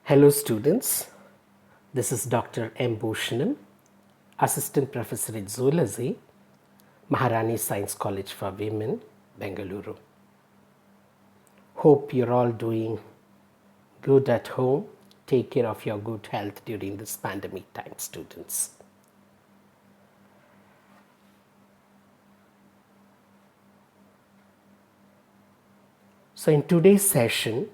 Hello students, this is Dr. M. Bhushanam, Assistant Professor in Zoology, Maharani Science College for Women, Bengaluru. Hope you're all doing good at home. Take care of your good health during this pandemic time, students. So in today's session,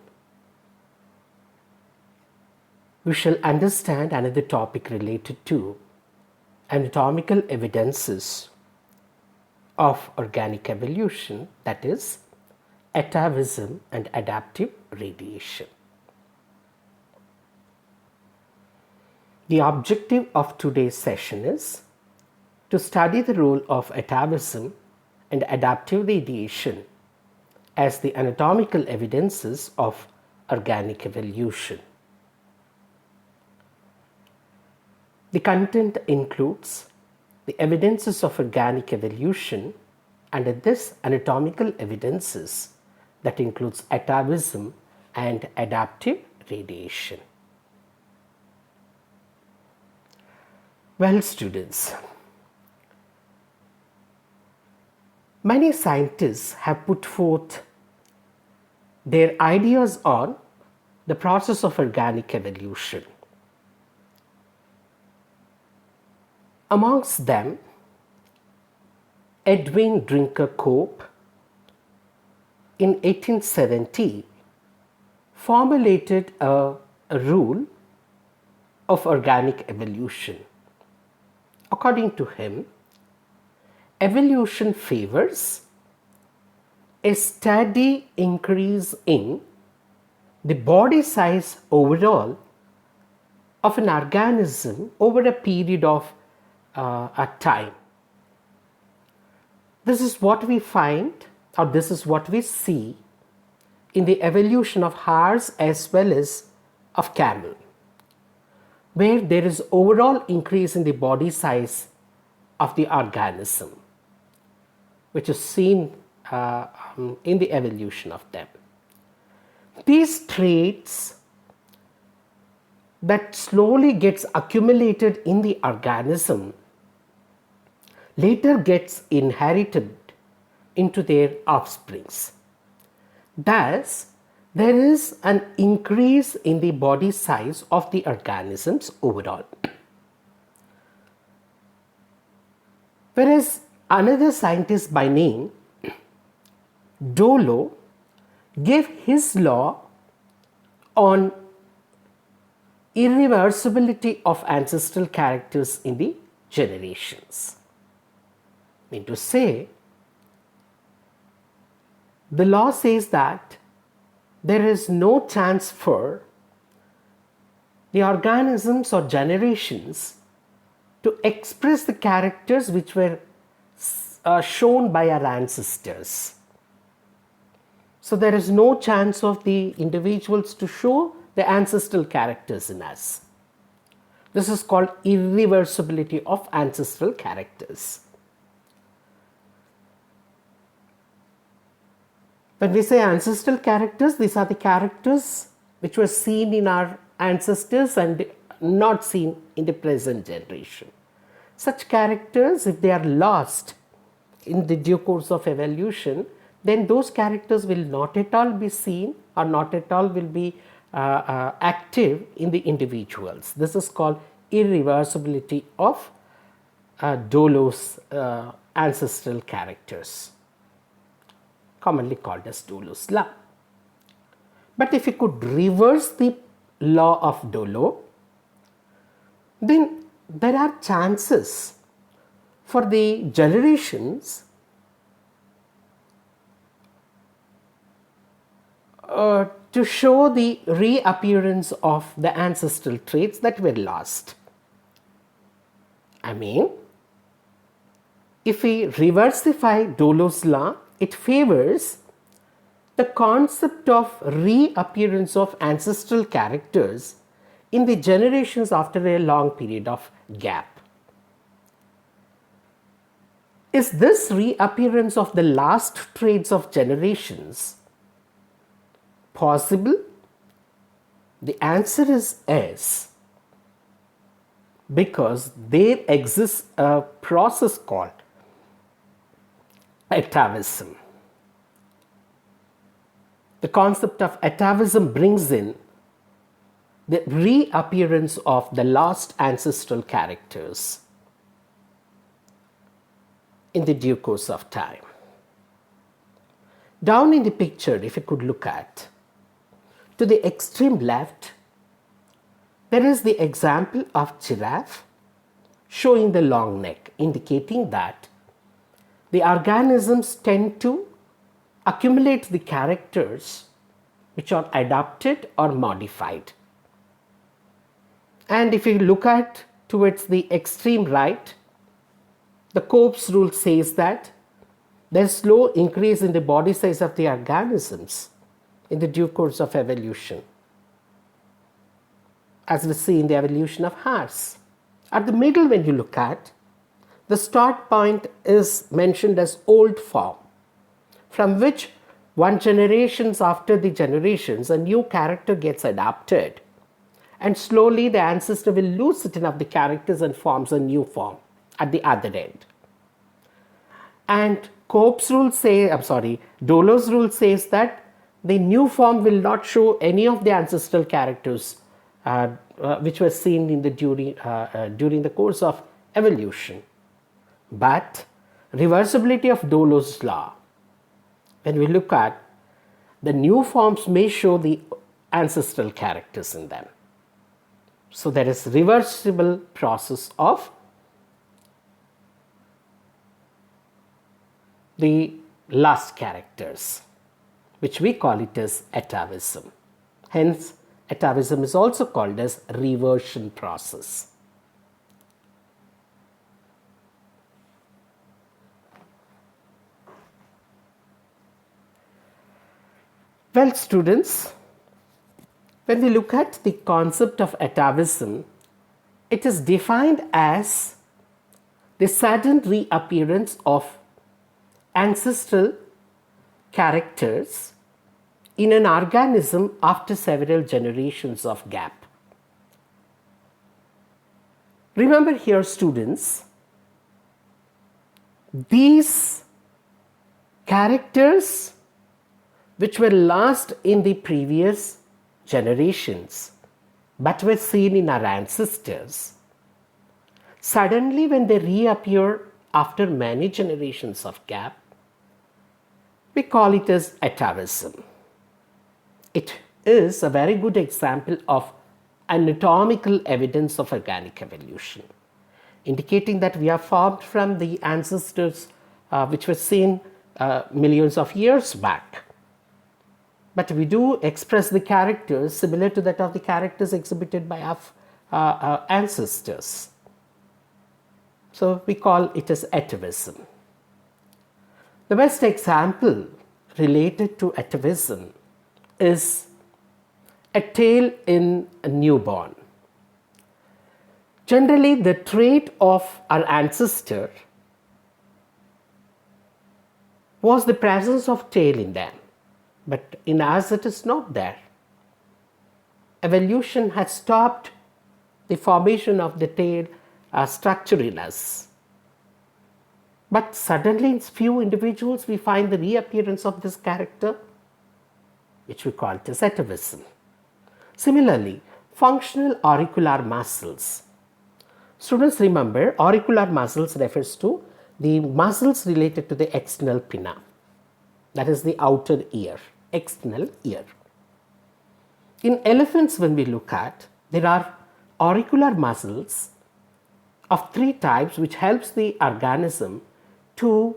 we shall understand another topic related to anatomical evidences of organic evolution, that is, atavism and adaptive radiation. The objective of today's session is to study the role of atavism and adaptive radiation as the anatomical evidences of organic evolution. The content includes the evidences of organic evolution, and in this anatomical evidences that includes atavism and adaptive radiation. Well, students, many scientists have put forth their ideas on the process of organic evolution. Amongst them, Edwin Drinker Cope in 1870 formulated a rule of organic evolution. According to him, evolution favors a steady increase in the body size overall of an organism over a period of time. This is what we find, or this is what we see in the evolution of horse as well as of camel, where there is overall increase in the body size of the organism, which is seen in the evolution of them. These traits that slowly gets accumulated in the organism later gets inherited into their offsprings. Thus, there is an increase in the body size of the organisms overall. Whereas another scientist by name Dolo gave his law on irreversibility of ancestral characters in the generations. I mean to say, the law says that there is no chance for the organisms or generations to express the characters which were shown by our ancestors. So there is no chance of the individuals to show the ancestral characters in us. This is called irreversibility of ancestral characters. When we say ancestral characters, these are the characters which were seen in our ancestors and not seen in the present generation. Such characters, if they are lost in the due course of evolution, then those characters will not at all be seen or not at all will be active in the individuals. This is called irreversibility of Dolo's ancestral characters, commonly called as Dolo's law. But if you could reverse the law of Dolo, then there are chances for the generations to show the reappearance of the ancestral traits that were lost. I mean, if we reversify Dolo's law, it favors the concept of reappearance of ancestral characters in the generations after a long period of gap. Is this reappearance of the last traits of generations possible The answer is yes, because there exists a process called atavism. The concept of atavism brings in the reappearance of the lost ancestral characters in the due course of time. Down in the picture, if you could look at, to the extreme left, there is the example of giraffe showing the long neck, indicating that the organisms tend to accumulate the characters which are adapted or modified. And if you look at towards the extreme right, the Cope's rule says that there is slow increase in the body size of the organisms in the due course of evolution, as we see in the evolution of hares. At the middle, when you look at, the start point is mentioned as old form, from which one generations after the generations, a new character gets adapted, and slowly the ancestor will lose certain of the characters and forms a new form at the other end. And Cope's rule Dollo's rule says that the new form will not show any of the ancestral characters which were seen in the during the course of evolution. But reversibility of Dollo's law, when we look at, the new forms may show the ancestral characters in them. So there is reversible process of the last characters, which we call it as atavism. Hence, atavism is also called as reversion process. Well, students, when we look at the concept of atavism, it is defined as the sudden reappearance of ancestral characters in an organism after several generations of gap. Remember here, students, these characters which were lost in the previous generations but were seen in our ancestors, suddenly when they reappear after many generations of gap, we call it as atavism. It is a very good example of anatomical evidence of organic evolution, indicating that we are formed from the ancestors which were seen millions of years back. But we do express the characters similar to that of the characters exhibited by our ancestors. So we call it as atavism. The best example related to atavism is a tail in a newborn. Generally, the trait of our ancestor was the presence of tail in them, but in us it is not there. Evolution has stopped the formation of the tail structure in us. But suddenly in few individuals we find the reappearance of this character, which we call it as atavism. Similarly, functional auricular muscles. Students, remember, auricular muscles refers to the muscles related to the external pinna, that is the outer ear, external ear. In elephants, when we look at, there are auricular muscles of 3 types which helps the organism to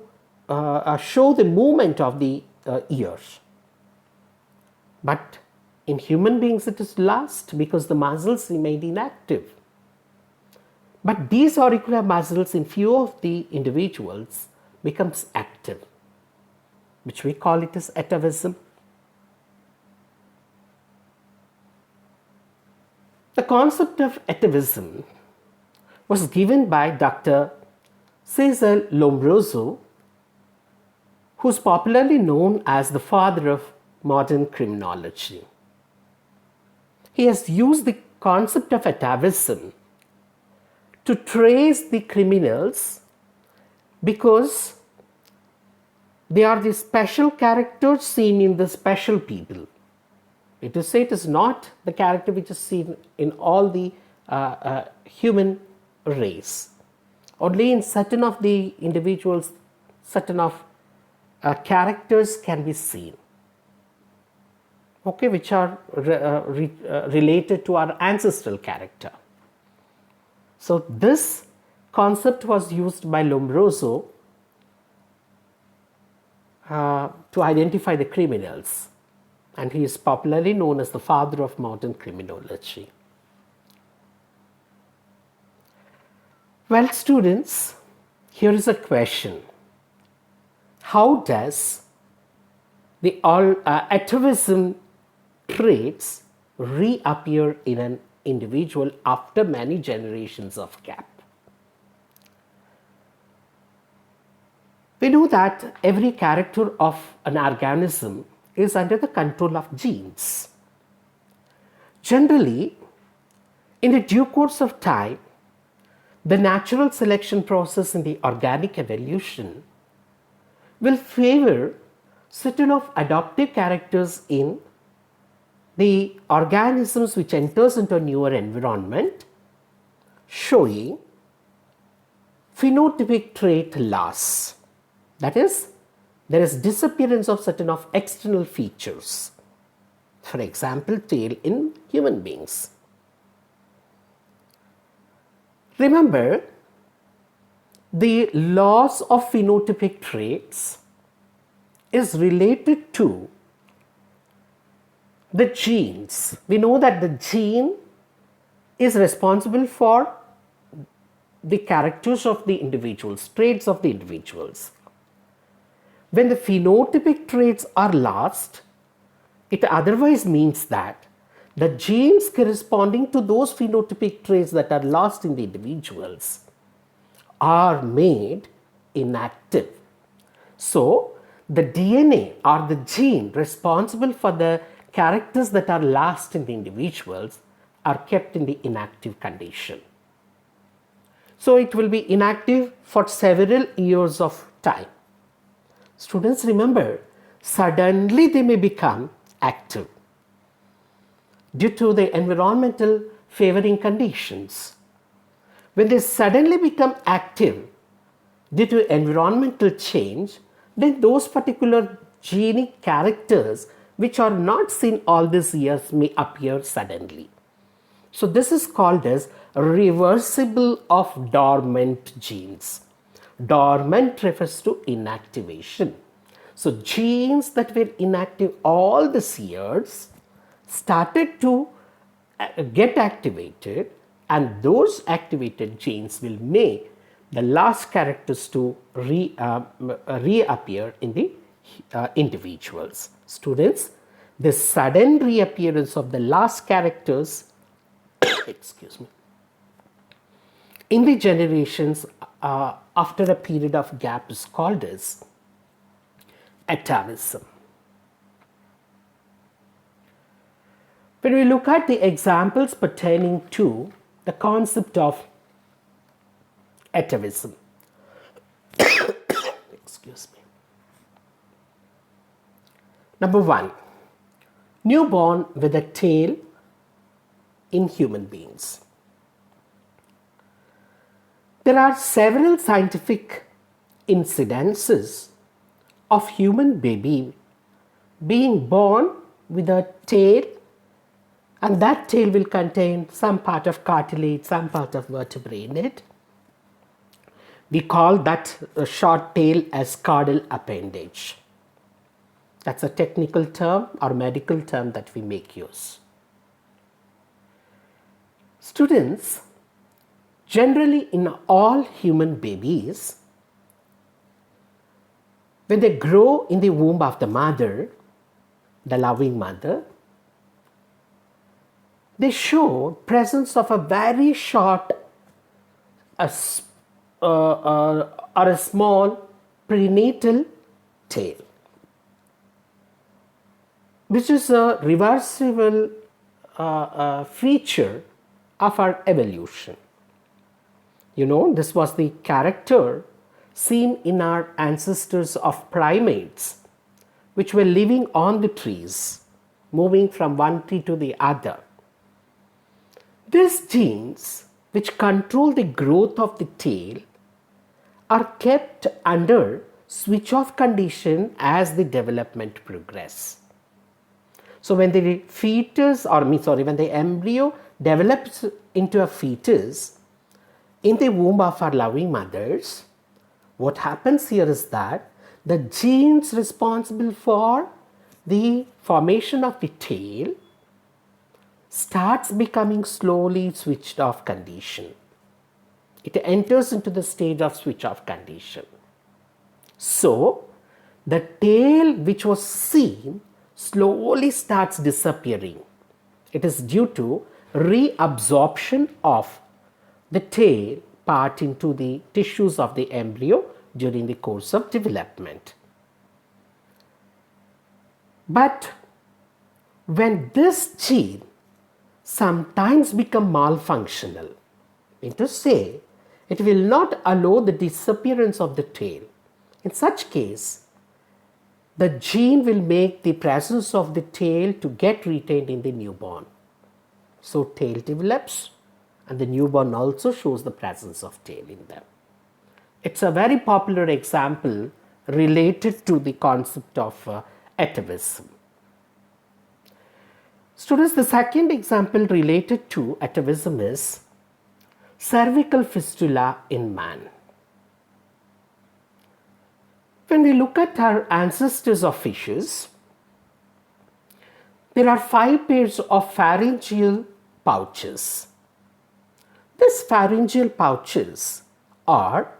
show the movement of the ears. But in human beings it is lost because the muscles remain inactive. But these auricular muscles in few of the individuals becomes active, which we call it as atavism. The concept of atavism was given by Dr. Cesare Lombroso, who is popularly known as the father of modern criminology. he has used the concept of atavism to trace the criminals because they are the special characters seen in the special people. It is say it is not the character which is seen in all the human race. Only in certain of the individuals, certain of characters can be seen, okay, which are related to our ancestral character. So this concept was used by Lombroso to identify the criminals, and he is popularly known as the father of modern criminology. Well, students, here is a question. How does the atavism traits reappear in an individual after many generations of gap? We know that every character of an organism is under the control of genes. Generally, in the due course of time, the natural selection process in the organic evolution will favor certain of adaptive characters in the organisms which enters into a newer environment, showing phenotypic trait loss. That is, there is disappearance of certain of external features. For example, tail in human beings. Remember, the loss of phenotypic traits is related to the genes. We know that the gene is responsible for the characters of the individuals, traits of the individuals. When the phenotypic traits are lost, it otherwise means that the genes corresponding to those phenotypic traits that are lost in the individuals are made inactive. So, the DNA or the gene responsible for the characters that are lost in the individuals are kept in the inactive condition. So, it will be inactive for several years of time. Students, remember, suddenly they may become active due to the environmental favoring conditions. When they suddenly become active due to environmental change, then those particular genic characters which are not seen all these years may appear suddenly. So this is called as reversible of dormant genes. Dormant refers to inactivation. So genes that were inactive all these years started to get activated, and those activated genes will make the last characters to reappear in the individuals. Students, the sudden reappearance of the last characters excuse me, in the generations after a period of gap is called as atavism. When we look at the examples pertaining to the concept of atavism, excuse me. Number one, newborn with a tail in human beings. There are several scientific incidences of human baby being born with a tail, and that tail will contain some part of cartilage, some part of vertebrae in it. We call that short tail as caudal appendage. That's a technical term or medical term that we make use. Students, generally in all human babies, when they grow in the womb of the mother, the loving mother, they show presence of a very short or a small prenatal tail, which is a reversible feature of our evolution. This was the character seen in our ancestors of primates, which were living on the trees, moving from one tree to the other. These genes, which control the growth of the tail, are kept under switch-off condition as the development progress. So when the when the embryo develops into a fetus in the womb of our loving mothers, what happens here is that the genes responsible for the formation of the tail starts becoming slowly switched off condition. It enters into the stage of switch off condition. So the tail which was seen slowly starts disappearing. It is due to reabsorption of the tail part into the tissues of the embryo during the course of development. But when this gene sometimes become malfunctional, meaning to say, it will not allow the disappearance of the tail. In such case, the gene will make the presence of the tail to get retained in the newborn. So tail develops and the newborn also shows the presence of tail in them. It's a very popular example related to the concept of atavism. Students, the second example related to atavism is cervical fistula in man. When we look at our ancestors of fishes, there are 5 pairs of pharyngeal pouches. These pharyngeal pouches are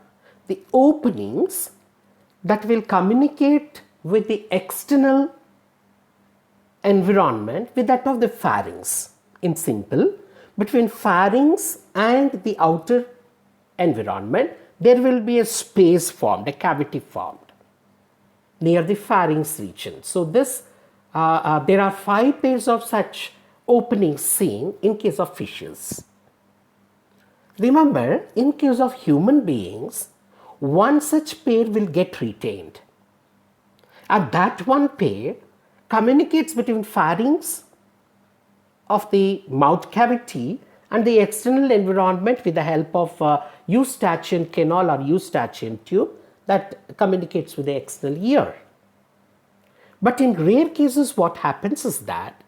the openings that will communicate with the external environment with that of the pharynx. In simple, between pharynx and the outer environment, there will be a space formed, a cavity formed near the pharynx region. So there are 5 pairs of such openings seen in case of fishes. Remember, in case of human beings, one such pair will get retained. And that one pair communicates between pharynx of the mouth cavity and the external environment with the help of eustachian canal or eustachian tube that communicates with the external ear. But in rare cases, what happens is that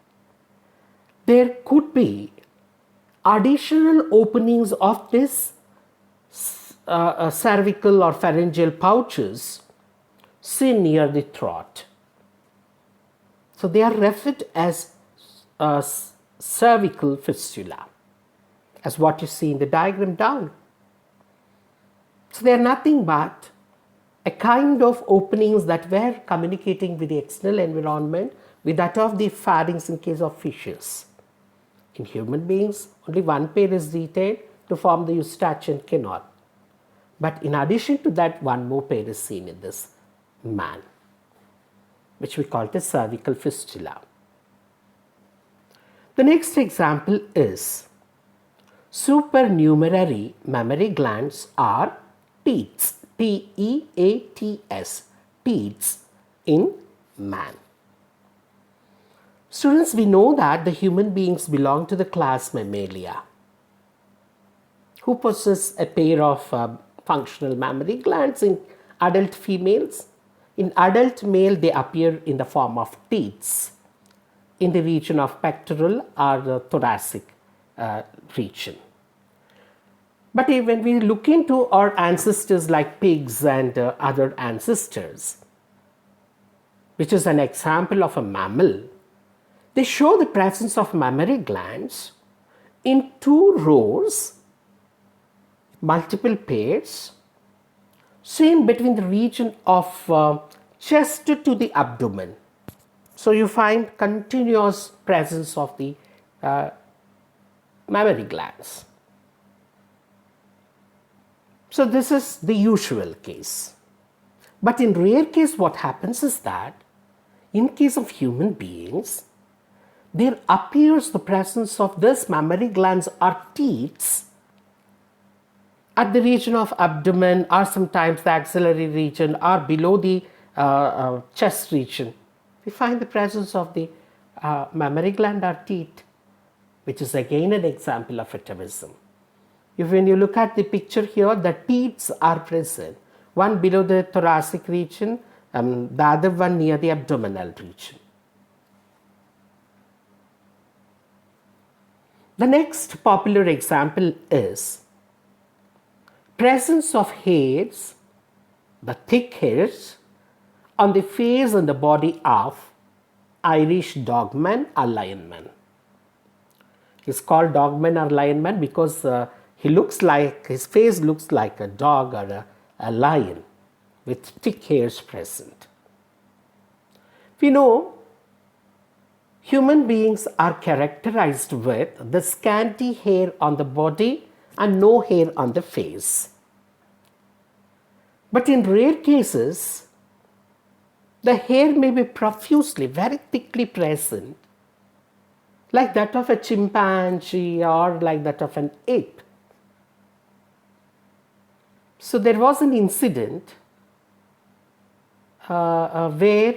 there could be additional openings of this cervical or pharyngeal pouches seen near the throat. So they are referred as cervical fistula, as what you see in the diagram down. So they are nothing but a kind of openings that were communicating with the external environment with that of the pharynx in case of fishes. In human beings, only one pair is retained to form the eustachian canal. But in addition to that, one more pair is seen in this man, which we call the cervical fistula. The next example is supernumerary mammary glands or teats, T-E-A-T-S, teats in man. Students, we know that the human beings belong to the class Mammalia, who possess a pair of functional mammary glands in adult females. In adult male, they appear in the form of teats in the region of pectoral or the thoracic region. But when we look into our ancestors like pigs and other ancestors, which is an example of a mammal, they show the presence of mammary glands in 2 rows, multiple pairs, seen between the region of chest to the abdomen. So you find continuous presence of the mammary glands. So this is the usual case. But in rare case, what happens is that in case of human beings, there appears the presence of this mammary glands or teats at the region of abdomen, or sometimes the axillary region, or below the chest region. We find the presence of the mammary gland or teat, which is again an example of atavism. When you look at the picture here, the teats are present, one below the thoracic region, the other one near the abdominal region. The next popular example is presence of hairs, the thick hairs, on the face and the body of Irish dogman or lionman. He's called dogman or lionman because his face looks like a dog or a lion with thick hairs present. We know human beings are characterized with the scanty hair on the body and no hair on the face. But in rare cases, the hair may be profusely, very thickly present, like that of a chimpanzee or like that of an ape. So there was an incident where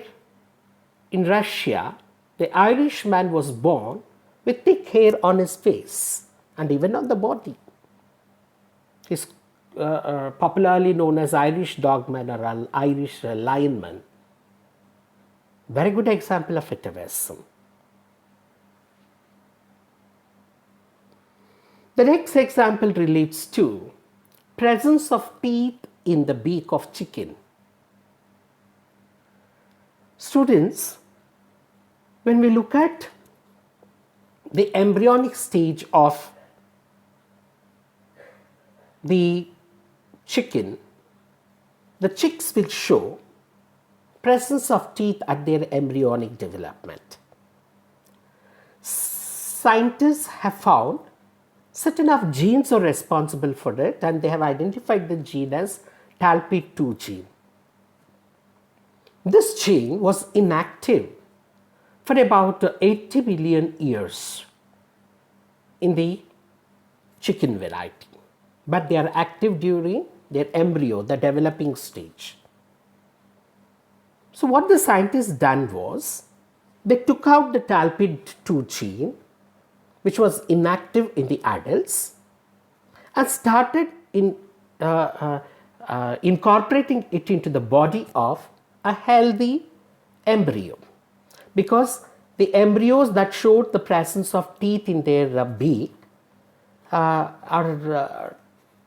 in Russia, the Irishman was born with thick hair on his face and even on the body. He's popularly known as Irish dogman or Irish lionman. Very good example of atavism. The next example relates to presence of teeth in the beak of chicken. Students, when we look at the embryonic stage of the chicken, the chicks will show presence of teeth at their embryonic development. Scientists have found certain of genes are responsible for it, and they have identified the gene as TALP2 gene. This gene was inactive for about 80 million years in the chicken variety, but they are active during their embryo, the developing stage. So what the scientists done was, they took out the TALP2 gene, which was inactive in the adults, and started incorporating it into the body of a healthy embryo, because the embryos that showed the presence of teeth in their beak are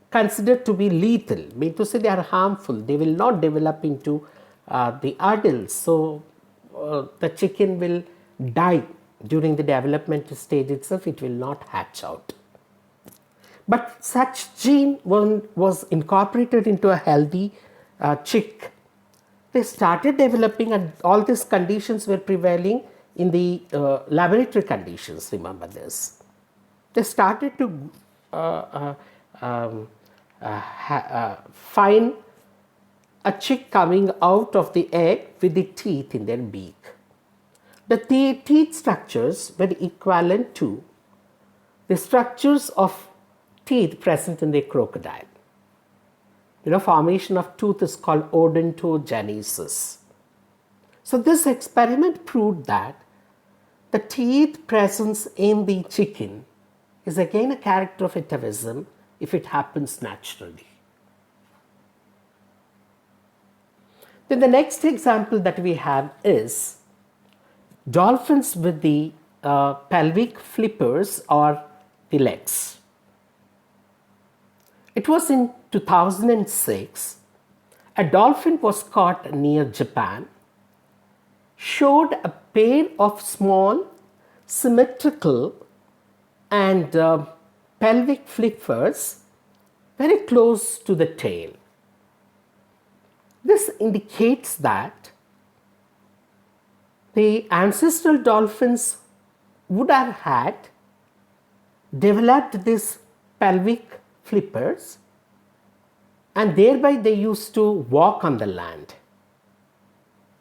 considered to be lethal, mean to say they are harmful. They will not develop into the adults, so the chicken will die during the development stage itself. It will not hatch out. But such gene was incorporated into a healthy chick. They started developing, and all these conditions were prevailing in the laboratory conditions, remember this. They started to find a chick coming out of the egg with the teeth in their beak. The teeth structures were equivalent to the structures of teeth present in the crocodile. Formation of tooth is called odontogenesis. So this experiment proved that the teeth presence in the chicken is again a character of atavism if it happens naturally. Then the next example that we have is dolphins with the pelvic flippers or the legs. It was in 2006, a dolphin was caught near Japan, showed a pair of small symmetrical and pelvic flippers very close to the tail. This indicates that the ancestral dolphins would have had developed these pelvic flippers, and thereby they used to walk on the land.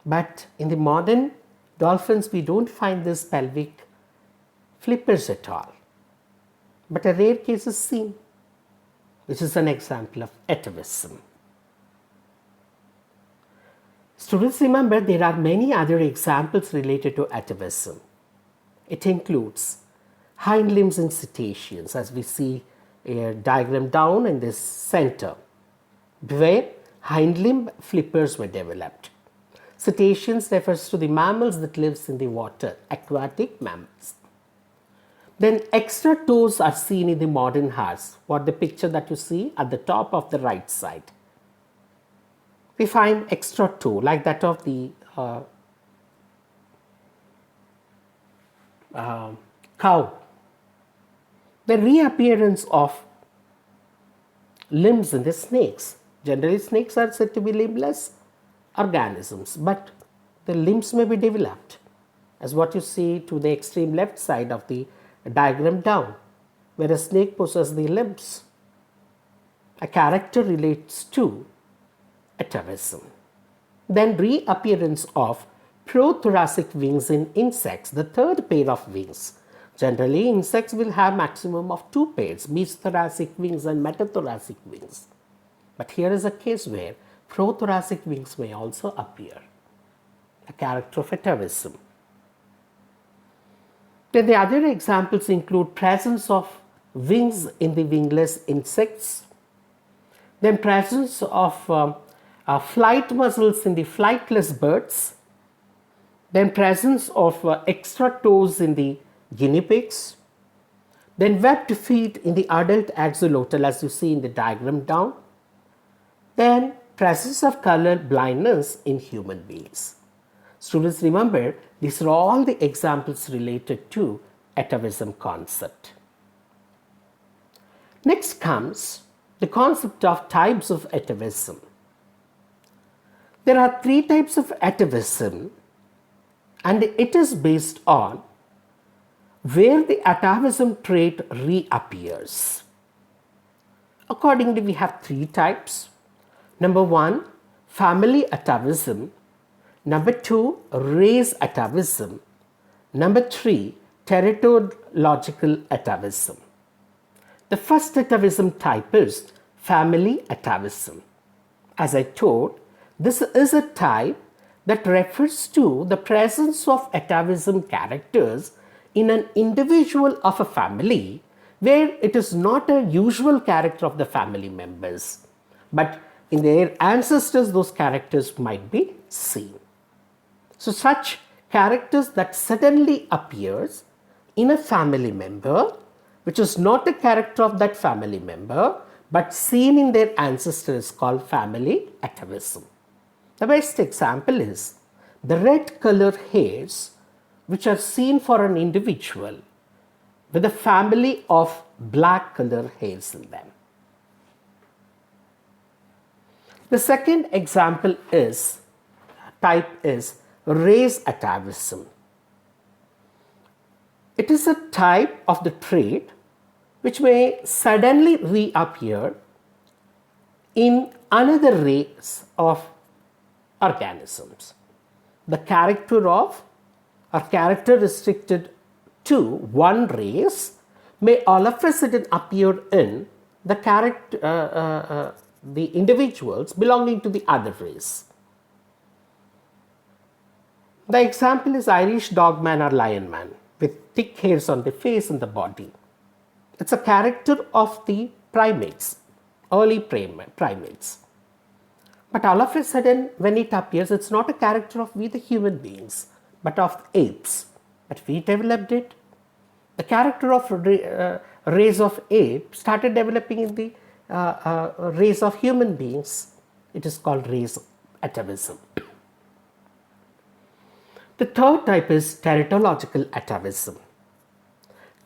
But in the modern dolphins, we don't find these pelvic flippers at all. But a rare case is seen, which is an example of atavism. Students, remember there are many other examples related to atavism. It includes hind limbs in cetaceans, as we see a diagram down in this center, where hind limb flippers were developed. Cetaceans refers to the mammals that lives in the water, aquatic mammals. Then extra toes are seen in the modern hearts. What the picture that you see at the top of the right side. We find extra toe like that of the cow. The reappearance of limbs in the snakes. Generally, snakes are said to be limbless organisms, but the limbs may be developed, as what you see to the extreme left side of the diagram down, where a snake possesses the limbs. A character relates to atavism. Then reappearance of pro-thoracic wings in insects, the third pair of wings. Generally, insects will have maximum of 2 pairs, mesothoracic wings and metathoracic wings. But here is a case where pro-thoracic wings may also appear, a character of atavism. Then the other examples include presence of wings in the wingless insects, then presence of flight muscles in the flightless birds, then presence of extra toes in the guinea pigs, then webbed feet in the adult axolotl, as you see in the diagram down, then presence of color blindness in human beings. Students, remember, these are all the examples related to atavism concept. Next comes the concept of types of atavism. There are 3 types of atavism, and it is based on where the atavism trait reappears. Accordingly, we have 3 types. Number 1, family atavism. Number 2, race atavism. Number 3, teratological atavism. The first atavism type is family atavism. As I told, this is a type that refers to the presence of atavism characters in an individual of a family where it is not a usual character of the family members, but in their ancestors those characters might be seen. So such characters that suddenly appears in a family member, which is not a character of that family member, but seen in their ancestors, is called family atavism. The best example is the red color hairs which are seen for an individual with a family of black color hairs in them. The second example type is race atavism. It is a type of the trait which may suddenly reappear in another race of organisms. The character of or character restricted to one race may all of a sudden appear in the the individuals belonging to the other race. The example is Irish dogman or lionman with thick hairs on the face and the body. It's a character of the primates, early primates. But all of a sudden, when it appears, it's not a character of we the human beings, but of apes. But we developed it. The character of race of ape started developing in the race of human beings. It is called race atavism. The third type is teratological atavism.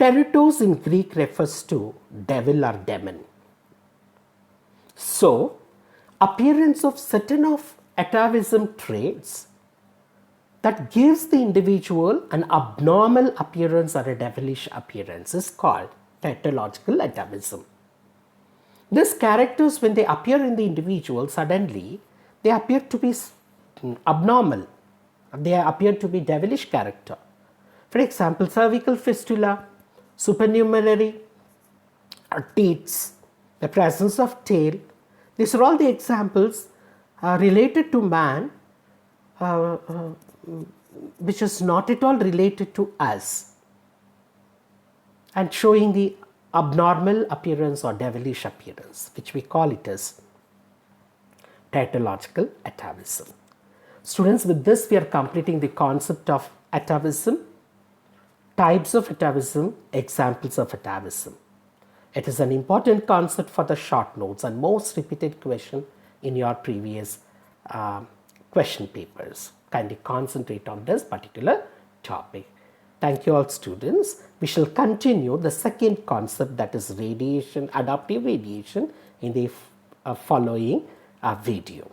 Teratos in Greek refers to devil or demon. So, appearance of certain of atavism traits that gives the individual an abnormal appearance or a devilish appearance is called teratological atavism. These characters, when they appear in the individual, suddenly they appear to be abnormal. They appear to be devilish character. For example, cervical fistula, supernumerary, teats, the presence of tail. These are all the examples related to man, which is not at all related to us, and showing the abnormal appearance or devilish appearance, which we call it as pathological atavism. Students, with this we are completing the concept of atavism, types of atavism, examples of atavism. It is an important concept for the short notes and most repeated question in your previous question papers. Kindly concentrate on this particular topic. Thank you all, students. We shall continue the second concept, that is radiation, adaptive radiation, in the following video.